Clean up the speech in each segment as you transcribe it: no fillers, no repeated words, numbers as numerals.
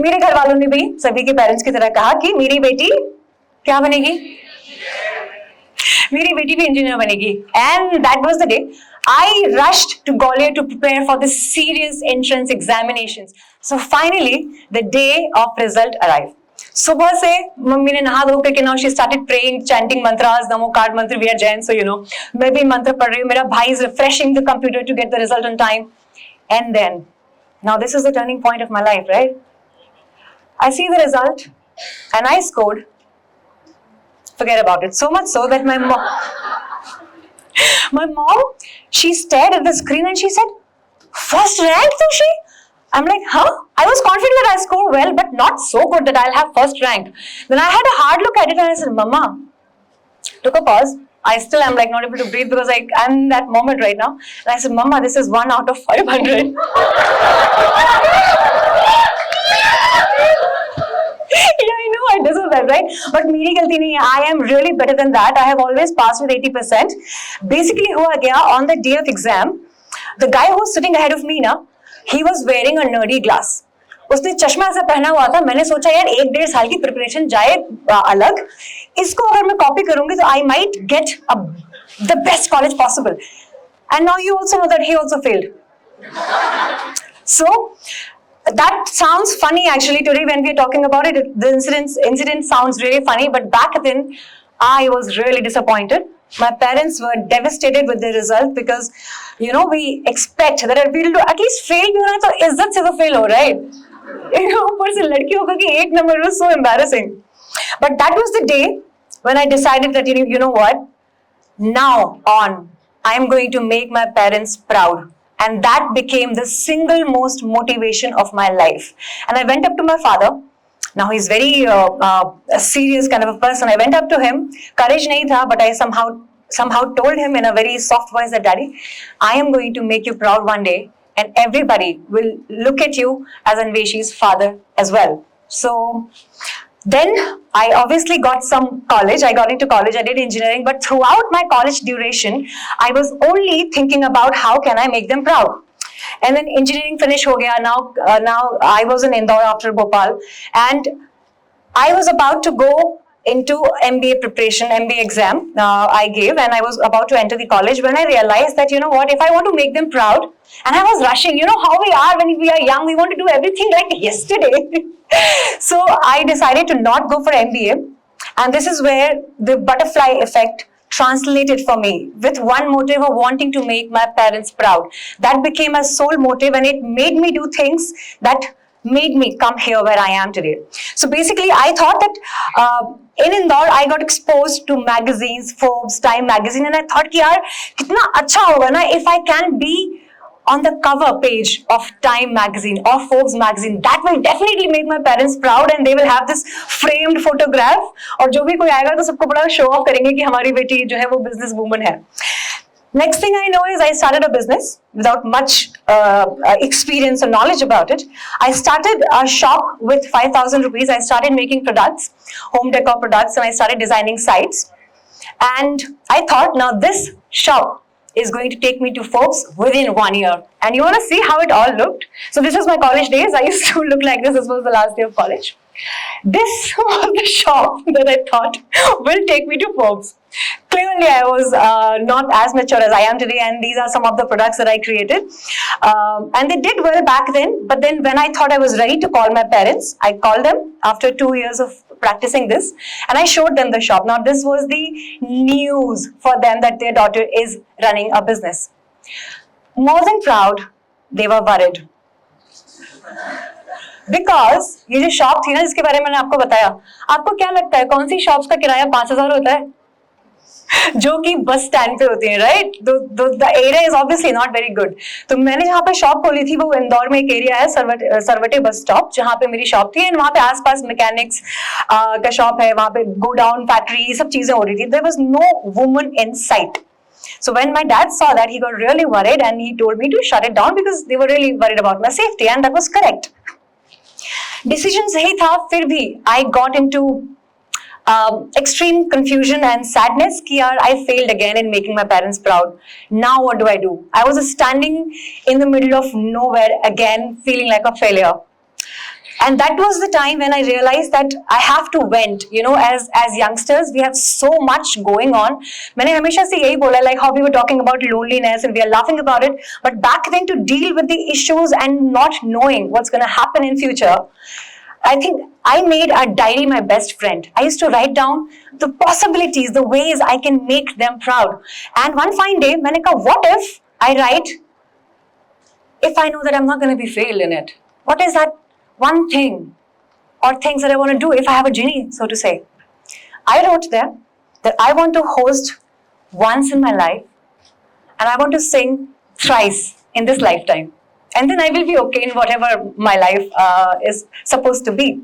मेरे घर वालों ने भी सभी के पेरेंट्स की तरह कहा कि मेरी बेटी क्या बनेगी, मेरी बेटी भी इंजीनियर बनेगी. And that was the day I rushed to Gwalior to prepare for the serious entrance examinations. So finally the day of result arrived. सुबह से मम्मी ने नहा धो करके now she started praying, chanting mantras, NaMo card मंत्र, we are Jain, so you know मैं भी मंत्र पढ़ रही हूँ. मेरा भाई is refreshing the computer to get the result on time. And then now this is the turning point of my life, right? I see the result and I scored. Forget about it. So much so that my mom, she stared at the screen and she said, "First rank, Sushi?" I'm like, huh? I was confident that I scored well, but not so good that I'll have first rank. Then I had a hard look at it and I said, Mama, took a pause. I still am like not able to breathe because I'm in that moment right now. And I said, Mama, this is 1 out of 500. Yeah, I know I deserve that, right? But मेरी गलती नहीं है. I am really better than that. I have always passed with 80%. Basically हुआ क्या, on the day of exam, the guy who was sitting ahead of me ना, he was wearing a nerdy glass. उसने चश्मा ऐसा पहना हुआ था. मैंने सोचा यार 1-1.5 साल की प्रिपरेशन जाए अलग, इसको अगर मैं कॉपी करूंगी तो I might get the best college possible. And now you also know that he also failed. So that sounds funny actually today when we are talking about it. The incident sounds really funny, but back then I was really disappointed. My parents were devastated with the result because you know we expect that we'll at least fail भी होना तो इज्जत से तो fail हो, right? You know, ऊपर से लड़की होकर के 1 number was so embarrassing. But that was the day when I decided that you know what, now on I am going to make my parents proud. And that became the single most motivation of my life. And I went up to my father. Now he's very a serious kind of a person. I went up to him. Courage nahi tha, but I somehow told him in a very soft voice that, Daddy, I am going to make you proud one day. And everybody will look at you as Anveshi's father as well. So then I obviously got some college. I got into college. I did engineering. But throughout my college duration, I was only thinking about how can I make them proud. And then engineering finish ho gaya. Now I was in Indore after Bhopal. And I was about to go into MBA preparation, MBA exam I gave, and I was about to enter the college when I realized that, you know what, if I want to make them proud, and I was rushing, you know how we are when we are young, we want to do everything like yesterday. So I decided to not go for MBA, and this is where the butterfly effect translated for me with one motive of wanting to make my parents proud. That became a sole motive, and it made me do things that made me come here where I am today. So basically, I thought that in Indore, I got exposed to magazines, Forbes, Time magazine, and I thought कि यार कितना अच्छा होगा ना if I can be on the cover page of Time magazine or Forbes magazine. That will definitely make my parents proud, and they will have this framed photograph. और जो भी कोई आएगा तो सबको बड़ा show off करेंगे कि हमारी बेटी जो है वो business woman है. Next thing I know is I started a business without much experience or knowledge about it. I started a shop with 5,000 rupees. I started making products, home decor products, and I started designing sites. And I thought, now this shop is going to take me to Forbes within 1 year. And you want to see how it all looked? So this was my college days. I used to look like this. This was the last day of college. This was the shop that I thought will take me to Forbes. Clearly, I was not as mature as I am today, and these are some of the products that I created. And they did well back then, but then when I thought I was ready to call my parents, I called them after 2 years of practicing this, and I showed them the shop. Now, this was the news for them that their daughter is running a business. More than proud, they were worried. Because ये जो shop थी ना जिसके बारे में मैंने आपको बताया, आपको क्या लगता है कौन सी शॉप्स का किराया 5,000 होता है जो कि बस स्टैंड पे होती है, right? The area is obviously not very good. तो मैंने जहाँ पे शॉप खोली थी वो इंदौर में एक एरिया है सरवटे बस स्टॉप, जहाँ पे मेरी शॉप थी. एंड वहाँ पे आसपास मैकेनिक्स का शॉप है, वहाँ पे गोडाउन फैक्ट्री ये सब चीजें हो रही थी. There was no woman in sight. So when my dad saw that, he got really worried and he told me to shut it down because they were really worried about my safety, and that was correct. Decision सही था, फिर भी I got into extreme confusion and sadness कि यार I failed again in making my parents proud. Now what do I do? I was standing in the middle of nowhere again, feeling like a failure. And that was the time when I realized that I have to vent. You know, as youngsters, we have so much going on. मैंने हमेशा से यही बोला, like how we were talking about loneliness and we are laughing about it. But back then, to deal with the issues and not knowing what's going to happen in future, I think I made a diary my best friend. I used to write down the possibilities, the ways I can make them proud. And one fine day, मैंने कहा, what if I write, if I know that I'm not going to be failed in it? What is that one thing or things that I want to do if I have a genie, so to say? I wrote there that I want to host once in my life and I want to sing thrice in this lifetime. And then I will be okay in whatever my life is supposed to be.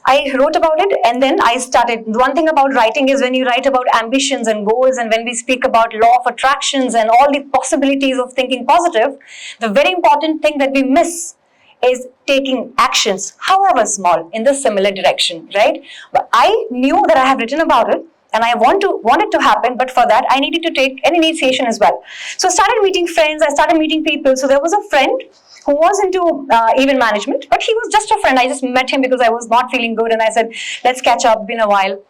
I wrote about it and then I started. One thing about writing is when you write about ambitions and goals, and when we speak about law of attractions and all the possibilities of thinking positive, the very important thing that we miss is taking actions, however small, in the similar direction, right? But I knew that I have written about it and I want it to happen, but for that I needed to take an initiation as well. So I started meeting friends, I started meeting people. So there was a friend who was into event management, but he was just a friend. I just met him because I was not feeling good and I said, let's catch up, been a while.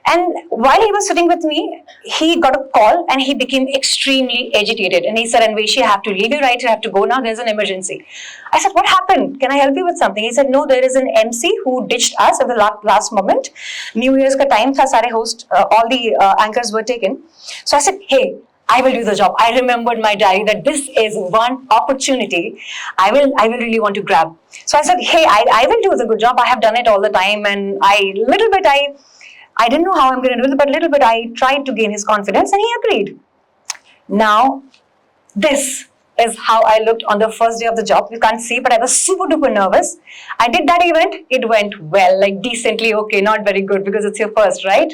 And while he was sitting with me, he got a call and he became extremely agitated. And he said, Anveshi, I have to leave you right, I have to go now, there's an emergency. I said, what happened? Can I help you with something? He said, no, there is an MC who ditched us at the last moment. New Year's ka time tha, sare host, all the anchors were taken. So I said, hey, I will do the job. I remembered my diary that this is one opportunity I will really want to grab. So I said, hey, I will do the good job. I have done it all the time. And I didn't know how I'm going to do it, but little bit I tried to gain his confidence and he agreed. Now, this is how I looked on the first day of the job. You can't see, but I was super duper nervous. I did that event. It went well, like decently okay, not very good because it's your first, right?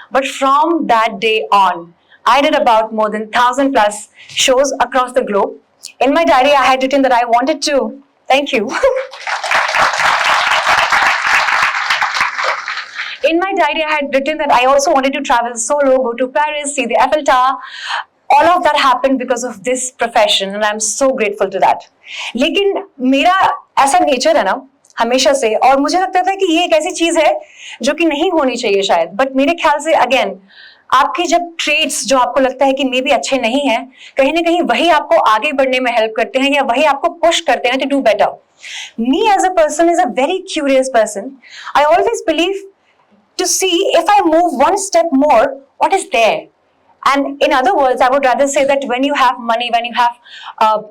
But from that day on, I did about more than 1,000 plus shows across the globe. In my diary, I had written that I wanted to, thank you. In my diary, I had written that I also wanted to travel solo, go to Paris, see the Eiffel Tower. All of that happened because of this profession and I'm so grateful to that. लेकिन मेरा ऐसा nature है ना हमेशा से, और मुझे लगता था कि ये एक ऐसी चीज है जो कि नहीं होनी चाहिए शायद, बट मेरे ख्याल से अगेन आपके जब ट्रेड्स जो आपको लगता है कि मे बी अच्छे नहीं हैं, कहीं ना कहीं वही आपको आगे बढ़ने में हेल्प करते हैं या वही आपको पुश करते हैं to do better. Me as a person is a very curious person. I always believe to see if I move one step more, what is there? And in other words, I would rather say that when you have money, when you have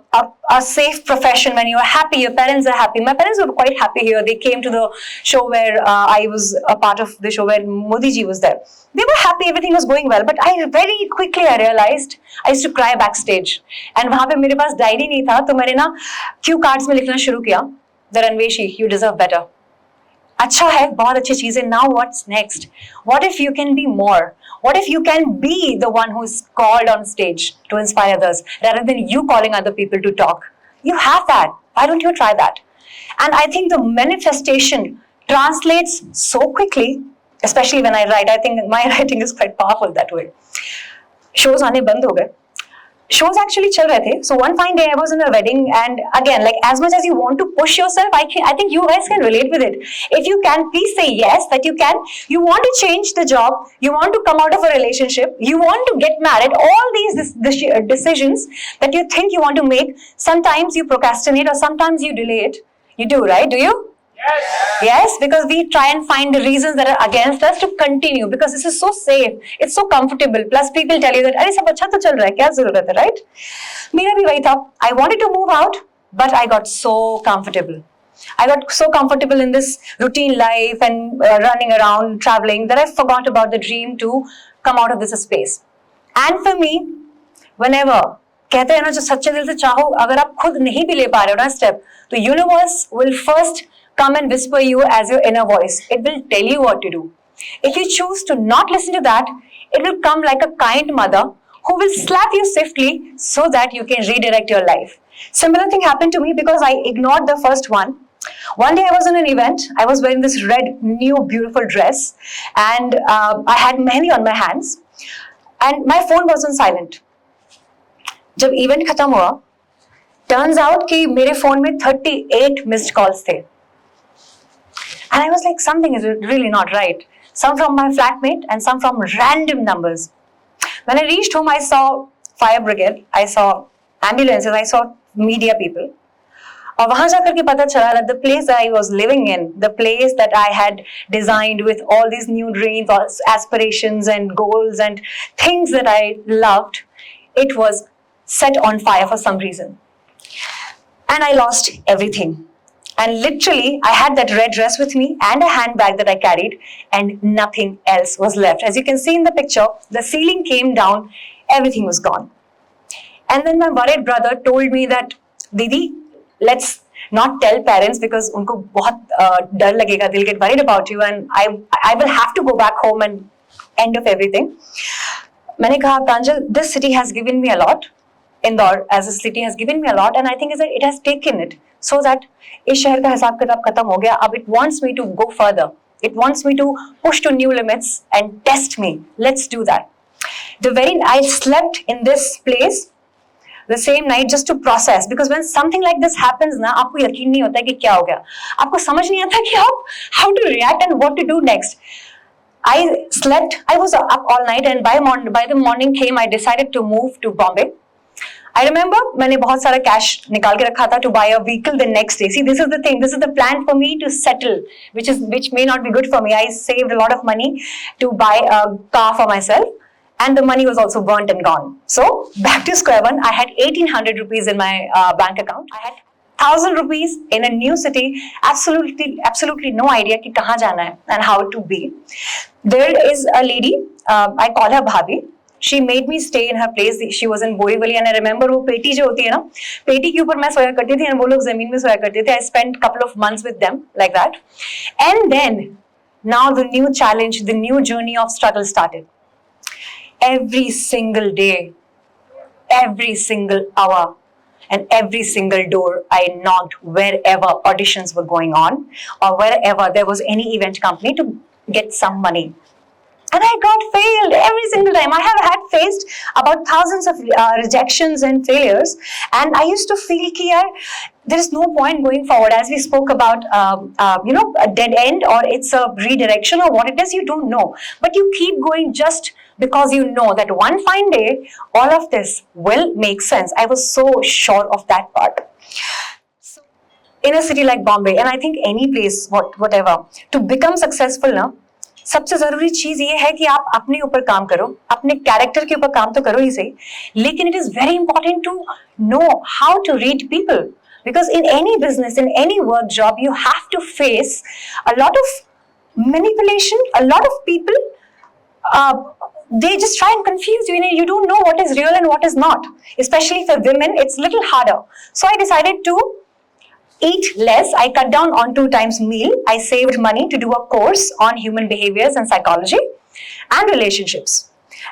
a safe profession, when you are happy, your parents are happy. My parents were quite happy here. They came to the show where I was a part of the show where Modi ji was there. They were happy, everything was going well. But I very quickly I realized I used to cry backstage. And वहाँ पे मेरे पास diary नहीं था, तो मैंने ना cue cards में लिखना शुरू किया. That Anveshi, you deserve better. अच्छा है, बहुत अच्छी चीज है. Now what's next? What if you can be more? What if you can be the one who is called on stage to inspire others rather than you calling other people to talk? You have that. Why don't you try that? And I think the manifestation translates so quickly, especially when I write. I think my writing is quite powerful that way. Shows आने बंद हो गए. Shows actually चल रहे थे. So one fine day I was in a wedding and again, like as much as you want to push yourself, I think you guys can relate with it. If you can, please say yes, that you can. You want to change the job, you want to come out of a relationship, you want to get married, all these decisions that you think you want to make, sometimes you procrastinate or sometimes you delay it. You do, right? Do you? Yes. Yes, because we try and find the reasons that are against us to continue because this is so safe, it's so comfortable. Plus people tell you that अरे सब अच्छा तो चल रहा है, क्या जरूरत है, right? मेरा भी वही था. I wanted to move out, but I got so comfortable. I got so comfortable in this routine life and running around, traveling, that I forgot about the dream to come out of this space. And for me, whenever कहते हैं ना जो सच्चे दिल से चाहो, अगर आप खुद नहीं भी ले पा रहे हो ना स्टेप, तो universe will first come and whisper you as your inner voice. It will tell you what to do. If you choose to not listen to that, it will come like a kind mother who will slap you swiftly so that you can redirect your life. Similar thing happened to me because I ignored the first one. One day I was in an event. I was wearing this red, new, beautiful dress and I had mehndi on my hands and my phone was on silent. जब event खत्म हुआ, turns out कि मेरे phone में 38 missed calls थे. And I was like, something is really not right. Some from my flatmate and some from random numbers. When I reached home, I saw fire brigade, I saw ambulances, I saw media people. और वहां जाकर के पता चला that the place that I was living in, the place that I had designed with all these new dreams, aspirations and goals and things that I loved, it was set on fire for some reason. And I lost everything. And literally, I had that red dress with me and a handbag that I carried, and nothing else was left. As you can see in the picture, the ceiling came down, everything was gone. And then my worried brother told me that, Didi, let's not tell parents because उनको बहुत डर लगेगा, they'll get worried about you, and I will have to go back home and end of everything. मैंने कहा, Pranjal, this city has given me a lot. Indore as a city has given me a lot, and I think is that it has taken it so that इस शहर का हिसाब किताब खत्म हो गया. अब it wants me to go further. It wants me to push to new limits and test me. Let's do that. I slept in this place the same night just to process, because when something like this happens ना, आपको यकीन नहीं होता कि क्या हो गया, आपको समझ नहीं आता कि आप how to react and what to do next. I slept. I was up all night, and by the morning came, I decided to move to Bombay. I remember मैंने बहुत सारा cash निकाल के रखा था to buy a vehicle the next day. See, this is the thing. This is the plan for me to settle, which may not be good for me. I saved a lot of money to buy a car for myself, and the money was also burnt and gone. So back to square one. I had 1,800 rupees in my bank account. I had 1,000 rupees in a new city. Absolutely no idea कि कहाँ जाना है and how to be. There is a lady. I call her Bhabhi. She made me stay in her place. She was in Borivali, and I remember वो पेटी जो होती है ना, पेटी के ऊपर मैं सोया करती थी, और वो लोग जमीन में सोया करते थे. I spent couple of months with them like that, and then now the new challenge, the new journey of struggle started. Every single day, every single hour, and every single door I knocked wherever auditions were going on or wherever there was any event company to get some money. And I got failed every single time. I have had faced about thousands of rejections and failures. And I used to feel that there is no point going forward. As we spoke about, a dead end, or it's a redirection, or what it is, you don't know. But you keep going just because you know that one fine day, all of this will make sense. I was so sure of that part. So, in a city like Bombay, and I think any place, whatever, to become successful now, सबसे जरूरी चीज ये है कि आप अपने ऊपर काम करो, अपने कैरेक्टर के ऊपर काम तो करो ही सही, लेकिन it is very important to know how to read people, because in any business, in any work job, you have to face a lot of manipulation. A lot of people, they just try and confuse you. You don't know what is real and what is not. Especially for women, it's a little harder. So I decided to eat less. I cut down on 2 times meal. I saved money to do a course on human behaviors and psychology and relationships.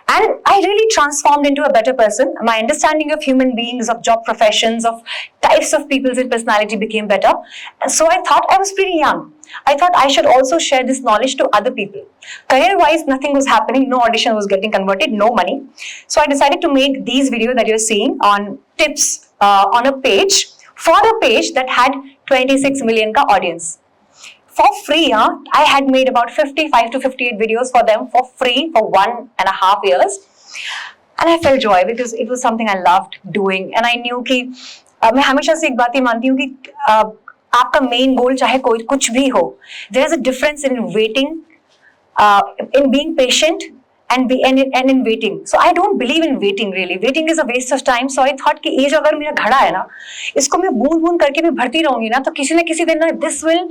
And I really transformed into a better person. My understanding of human beings, of job professions, of types of people's personality became better. And so I thought, I was pretty young, I thought I should also share this knowledge to other people. Career-wise, nothing was happening. No audition was getting converted, no money. So I decided to make these videos that you're seeing on tips on a page, for a page that had 26 million ka audience. For free, I had made about 55 to 58 videos for them for free for 1.5 years. And I felt joy because it was something I loved doing. And I knew कि मैं हमेशा से एक बात ही मानती हूँ कि आपका main goal चाहे कोई कुछ भी हो, there is a difference in waiting, in being patient, and in waiting. So I don't believe in waiting really. Waiting is a waste of time. So I thought कि ये जो अगर मेरा घड़ा है ना, इसको मैं बूंद-बूंद करके भी भरती रहूँगी ना, तो किसी न किसी दिन ना, this will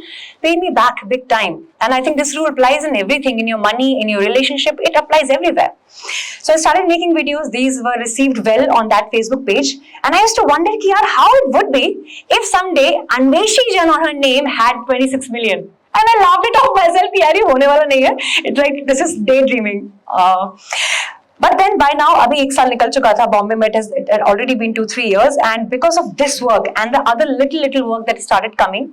pay me back big time. And I think this rule applies in everything, in your money, in your relationship. It applies everywhere. So I started making videos. These were received well on that Facebook page. And I used to wonder कि यार how it would be if someday Anveshi Jain on her name had 26 million. And I laughed it off myself. यार ये होने वाला नहीं है. It's like this is daydreaming. But then by now, अभी 1 साल निकल चुका था Bombay में. It had already been 2-3 years, and because of this work and the other little work that started coming,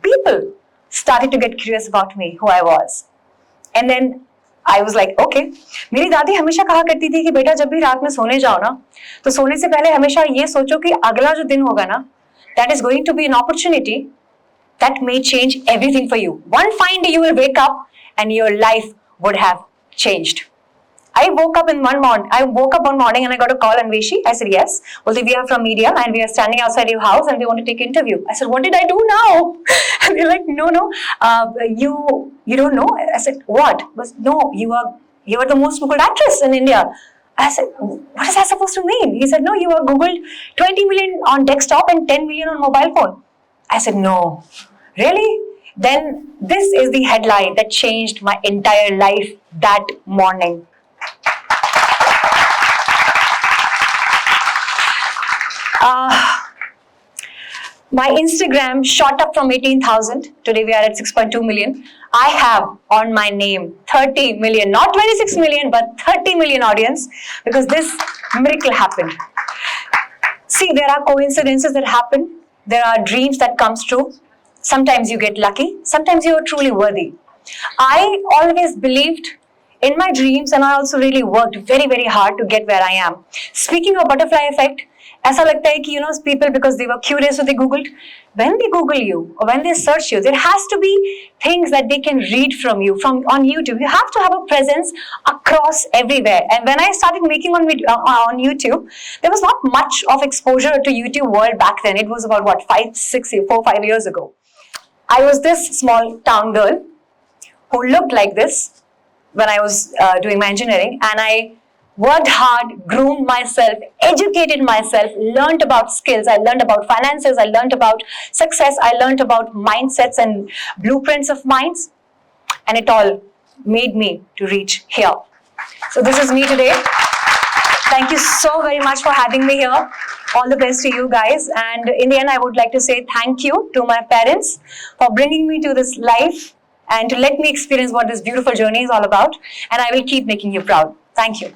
people started to get curious about me, who I was. And then I was like, okay. मेरी दादी हमेशा कहा करती थी कि बेटा जब भी रात में सोने जाओ ना, तो सोने से पहले हमेशा ये सोचो कि अगला जो दिन होगा ना, that is going to be an opportunity that may change everything for you. One fine day you will wake up and your life would have changed. I woke up one morning and I got a call, Anveshi. I said, yes. Well, we are from media and we are standing outside your house and we want to take an interview. I said, what did I do now? And they're like, no, you don't know. I said, what? No, you are the most Googled actress in India. I said, what is that supposed to mean? He said, no, you are Googled 20 million on desktop and 10 million on mobile phone. I said, no, really? Then this is the headline that changed my entire life that morning. My Instagram shot up from 18,000. Today we are at 6.2 million. I have on my name 30 million, not 26 million, but 30 million audience because this miracle happened. See, there are coincidences that happen. There are dreams that comes true. Sometimes you get lucky. Sometimes you are truly worthy. I always believed in my dreams and I also really worked very, very hard to get where I am. Speaking of butterfly effect, ऐसा लगता है कि people because they were curious so they googled. When they Google you or when they search you, there has to be things that they can read from you on YouTube. You have to have a presence across everywhere. And when I started making on YouTube, there was not much of exposure to YouTube world back then. It was about 5 years ago. I was this small town girl who looked like this when I was doing my engineering, and I worked hard, groomed myself, educated myself, learned about skills, I learned about finances, I learned about success, I learned about mindsets and blueprints of minds, and it all made me to reach here. So this is me today. Thank you so very much for having me here. All the best to you guys. And in the end, I would like to say thank you to my parents for bringing me to this life and to let me experience what this beautiful journey is all about. And I will keep making you proud. Thank you.